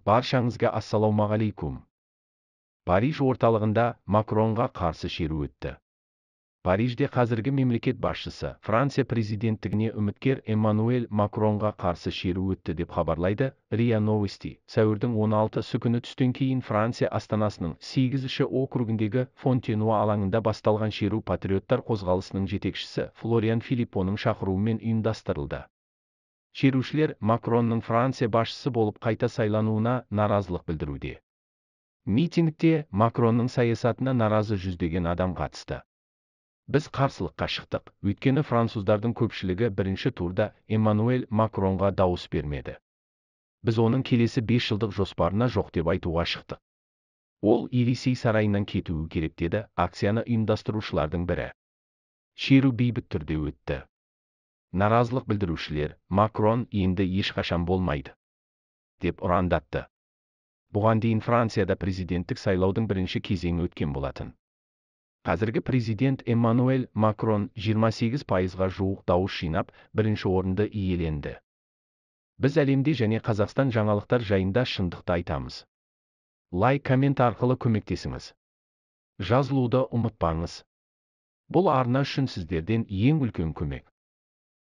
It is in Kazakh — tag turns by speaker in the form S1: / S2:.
S1: Баршаңызға ассалаумағалейкум. Париж орталығында Макронға қарсы шеру өтті. Парижде қазіргі мемлекет басшысы Франция президенттігіне үміткер Эммануэль Макронға қарсы шеру өтті деп хабарлайды РИА Новости. Сәуірдің 16-сы күні түстен кейін Франция астанасының 8-ші округіндегі Фонтенуа алаңында басталған шеру патриоттар қозғалысының жетекшісі Флориан Филиппоның шақыруымен ұйымдастырылды. Шерушілер Макронның Франция басшысы болып қайта сайлануына наразылық білдіруде. Митингте Макронның саясатына наразы жүздеген адам қатысты. Біз қарсылыққа шықтық, өйткені француздардың көпшілігі бірінші турда Эммануэль Макронға дауыс бермеді. Біз оның келесі 5 жылдық жоспарына жоқ деп айтуға шықтық. Ол Елисей сарайынан кетуі керек деді акцияны ұйымдастырушылардың бірі. Шеру бейбіт түрде өтті. Наразылық білдірушілер Макрон енді ешқашан болмайды деп ұрандатты. Бұған дейін Францияда президенттік сайлаудың бірінші кезеңі өткен болатын. Қазіргі президент Эммануэль Макрон 28%-ға жуық дауыс жинап, бірінші орынды иеленді. Біз әлемде және Қазақстан жаңалықтар жайында шындықты айтамыз. Лайк, коммент арқылы көмектесіңіз. Жазылуды ұмытпаңыз. Бұл арна үшін сіздерден ең үлкен көмек.